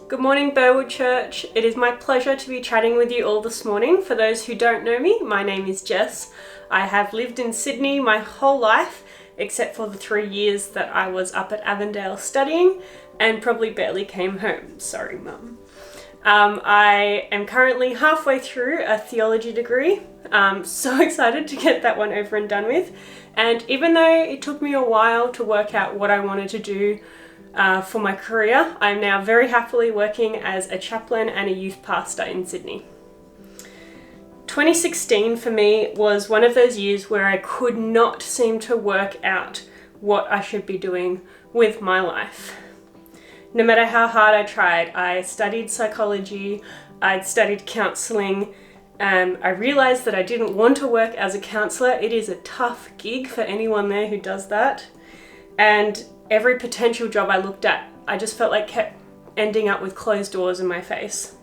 Good morning, Burwood Church. It is my pleasure to be chatting with you all this morning. For those who don't know me, my name is Jess. I have lived in Sydney my whole life, except for the 3 years that I was up at Avondale studying and probably barely came home. Sorry, Mum. I am currently halfway through a theology degree. I'm so excited to get that one over and done with. And even though it took me a while to work out what I wanted to do for my career, I'm now very happily working as a chaplain and a youth pastor in Sydney. 2016 for me was one of those years where I could not seem to work out what I should be doing with my life. No matter how hard I tried, I studied psychology, I'd studied counselling, I realised that I didn't want to work as a counsellor. It is a tough gig for anyone there who does that. And every potential job I looked at, I just felt like kept ending up with closed doors in my face.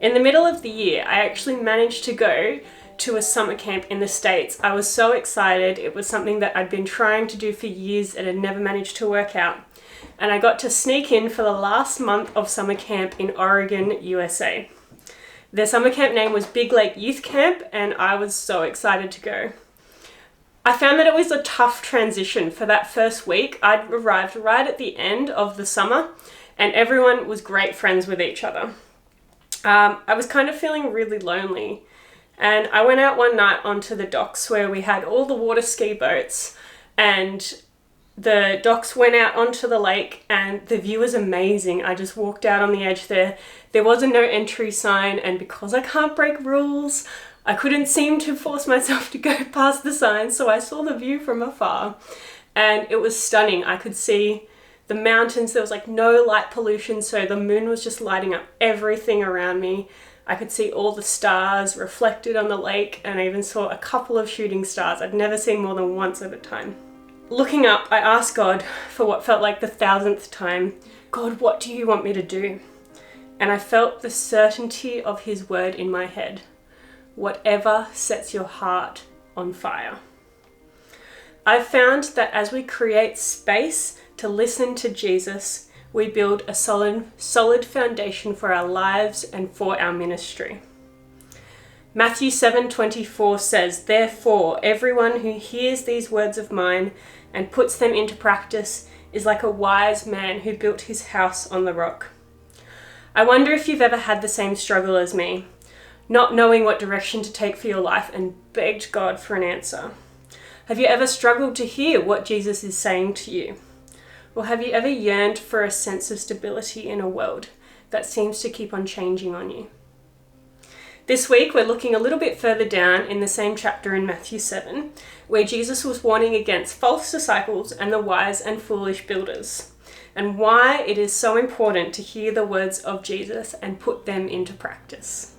In the middle of the year, I actually managed to go to a summer camp in the States. I was so excited. It was something that I'd been trying to do for years and had never managed to work out. And I got to sneak in for the last month of summer camp in Oregon, USA. The summer camp name was Big Lake Youth Camp, and I was so excited to go. I found that it was a tough transition for that first week. I'd arrived right at the end of the summer, and everyone was great friends with each other. I was kind of feeling really lonely, and I went out one night onto the docks where we had all the water ski boats, and the docks went out onto the lake and the view was amazing. I just walked out on the edge there. There was a no entry sign, and because I can't break rules, I couldn't seem to force myself to go past the sign, so I saw the view from afar and it was stunning. I could see the mountains. There was like no light pollution, so the moon was just lighting up everything around me. I could see all the stars reflected on the lake, and I even saw a couple of shooting stars I'd never seen more than once at a time. Looking up, I asked God for what felt like the 1,000th time, God, what do you want me to do? And I felt the certainty of his word in my head. Whatever sets your heart on fire. I've found that as we create space to listen to Jesus, we build a solid foundation for our lives and for our ministry. Matthew 7:24 says, "Therefore, everyone who hears these words of mine and puts them into practice is like a wise man who built his house on the rock." I wonder if you've ever had the same struggle as me, not knowing what direction to take for your life and begged God for an answer. Have you ever struggled to hear what Jesus is saying to you? Or have you ever yearned for a sense of stability in a world that seems to keep on changing on you? This week, we're looking a little bit further down in the same chapter in Matthew 7, where Jesus was warning against false disciples and the wise and foolish builders, and why it is so important to hear the words of Jesus and put them into practice.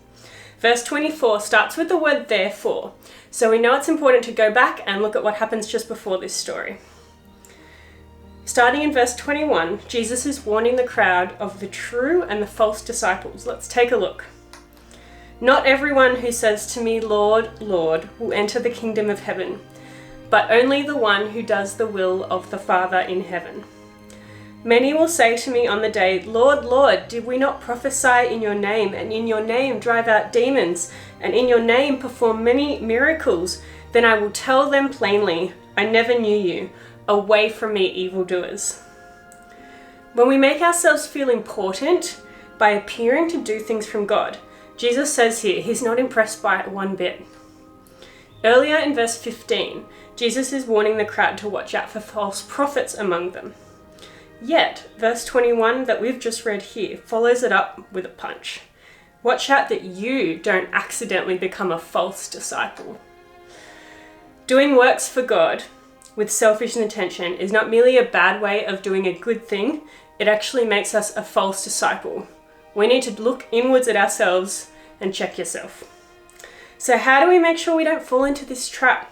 Verse 24 starts with the word therefore, so we know it's important to go back and look at what happens just before this story. Starting in verse 21, Jesus is warning the crowd of the true and the false disciples. Let's take a look. "Not everyone who says to me, 'Lord, Lord,' will enter the kingdom of heaven, but only the one who does the will of the Father in heaven. Many will say to me on the day, 'Lord, Lord, did we not prophesy in your name, and in your name drive out demons, and in your name perform many miracles?' Then I will tell them plainly, 'I never knew you. Away from me, evildoers.'" When we make ourselves feel important by appearing to do things from God, Jesus says here he's not impressed by it one bit. Earlier in verse 15, Jesus is warning the crowd to watch out for false prophets among them. Yet, verse 21 that we've just read here follows it up with a punch. Watch out that you don't accidentally become a false disciple. Doing works for God with selfish intention is not merely a bad way of doing a good thing, it actually makes us a false disciple. We need to look inwards at ourselves and check yourself. So how do we make sure we don't fall into this trap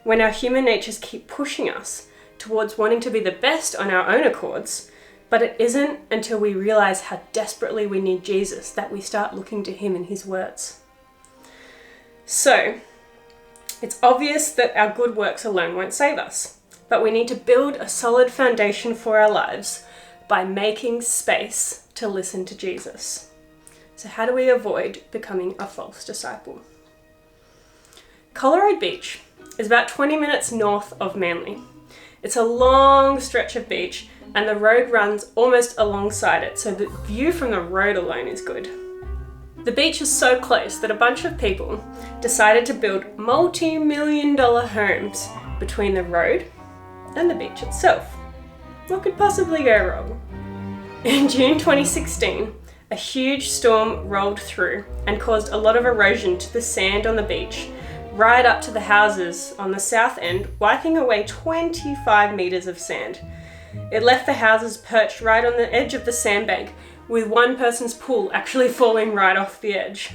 when our human natures keep pushing us towards wanting to be the best on our own accords, but it isn't until we realize how desperately we need Jesus that we start looking to him and his words? So, it's obvious that our good works alone won't save us, but we need to build a solid foundation for our lives by making space to listen to Jesus. So how do we avoid becoming a false disciple? Collaroad Beach is about 20 minutes north of Manly. It's a long stretch of beach and the road runs almost alongside it, so the view from the road alone is good. The beach is so close that a bunch of people decided to build multi-million-dollar homes between the road and the beach itself. What could possibly go wrong? In June 2016, a huge storm rolled through and caused a lot of erosion to the sand on the beach, right up to the houses on the south end, wiping away 25 meters of sand. It left the houses perched right on the edge of the sandbank, with one person's pool actually falling right off the edge.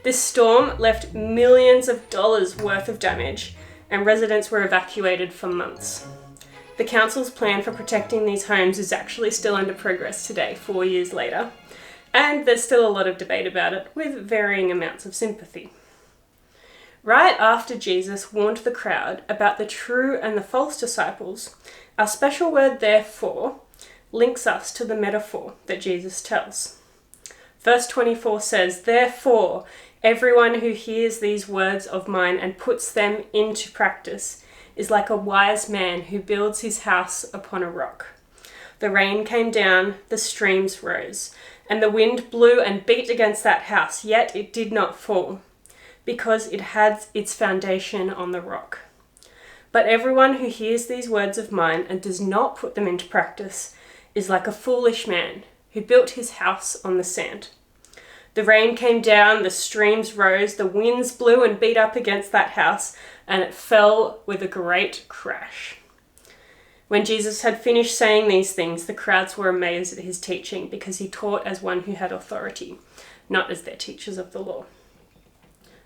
This storm left millions of dollars worth of damage, and residents were evacuated for months. The council's plan for protecting these homes is actually still under progress today, 4 years later, and there's still a lot of debate about it, with varying amounts of sympathy. Right after Jesus warned the crowd about the true and the false disciples, our special word therefore links us to the metaphor that Jesus tells. Verse 24 says, "Therefore, everyone who hears these words of mine and puts them into practice is like a wise man who builds his house upon a rock. The rain came down, the streams rose, and the wind blew and beat against that house, yet it did not fall, because it had its foundation on the rock. But everyone who hears these words of mine and does not put them into practice is like a foolish man who built his house on the sand. The rain came down, the streams rose, the winds blew and beat up against that house, and it fell with a great crash." When Jesus had finished saying these things, the crowds were amazed at his teaching, because he taught as one who had authority, not as their teachers of the law.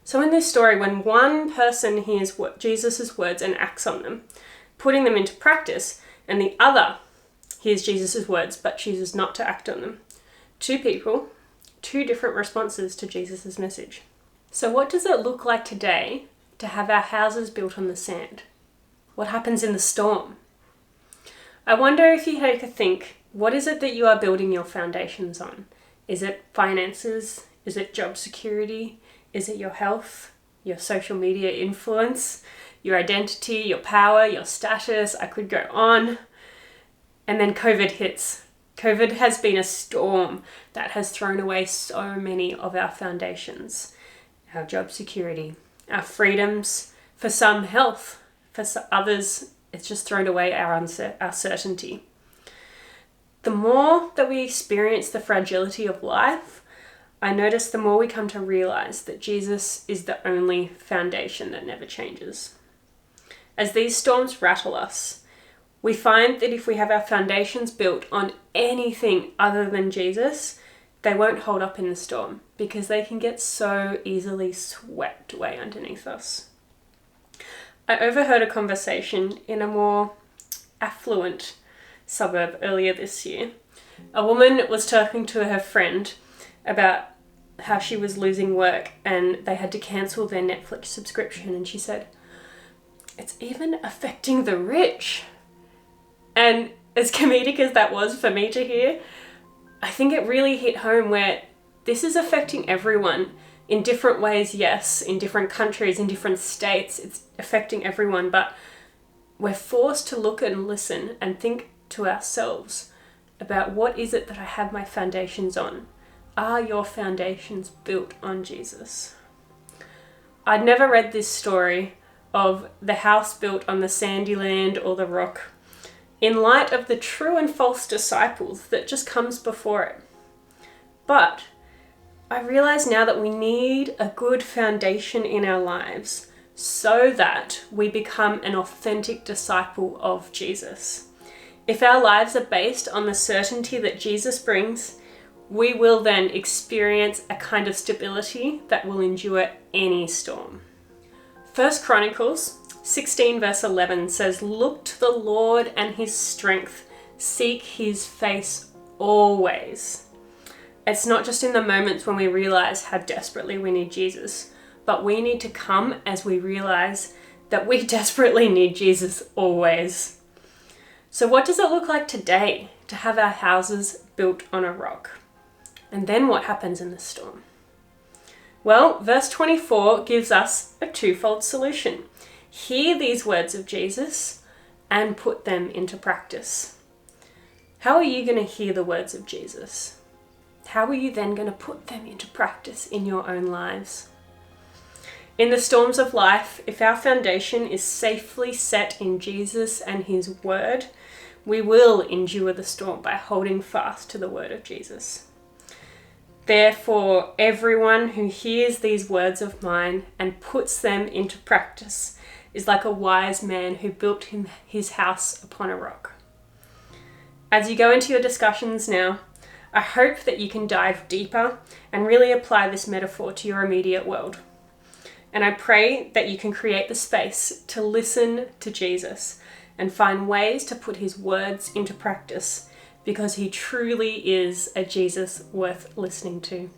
So in this story, when one person hears Jesus' words and acts on them, putting them into practice, and the other hears Jesus' words but chooses not to act on them, two people, two different responses to Jesus' message. So what does it look like today to have our houses built on the sand? What happens in the storm? I wonder if you had to think, what is it that you are building your foundations on? Is it finances? Is it job security? Is it your health, your social media influence, your identity, your power, your status? I could go on. And then COVID hits. COVID has been a storm that has thrown away so many of our foundations. Our job security, our freedoms, for some health, for others it's just thrown away our certainty. The more that we experience the fragility of life, I notice the more we come to realize that Jesus is the only foundation that never changes. As these storms rattle us, we find that if we have our foundations built on anything other than Jesus, they won't hold up in the storm, because they can get so easily swept away underneath us. I overheard a conversation in a more affluent suburb earlier this year. A woman was talking to her friend about how she was losing work and they had to cancel their Netflix subscription, and she said, "It's even affecting the rich." And as comedic as that was for me to hear, I think it really hit home where this is affecting everyone in different ways, yes, in different countries, in different states, it's affecting everyone, but we're forced to look and listen and think to ourselves about what is it that I have my foundations on? Are your foundations built on Jesus? I'd never read this story of the house built on the sandy land or the rock in light of the true and false disciples that just comes before it. But I realize now that we need a good foundation in our lives so that we become an authentic disciple of Jesus. If our lives are based on the certainty that Jesus brings, we will then experience a kind of stability that will endure any storm. 1 Chronicles 16 verse 11 says, "Look to the Lord and his strength, seek his face always." It's not just in the moments when we realize how desperately we need Jesus, but we need to come as we realize that we desperately need Jesus always. So what does it look like today to have our houses built on a rock? And then what happens in the storm? Well, verse 24 gives us a twofold solution. Hear these words of Jesus and put them into practice. How are you going to hear the words of Jesus? How are you then going to put them into practice in your own lives? In the storms of life, if our foundation is safely set in Jesus and his word, we will endure the storm by holding fast to the word of Jesus. Therefore, everyone who hears these words of mine and puts them into practice is like a wise man who built his house upon a rock. As you go into your discussions now, I hope that you can dive deeper and really apply this metaphor to your immediate world. And I pray that you can create the space to listen to Jesus and find ways to put his words into practice, because he truly is a Jesus worth listening to.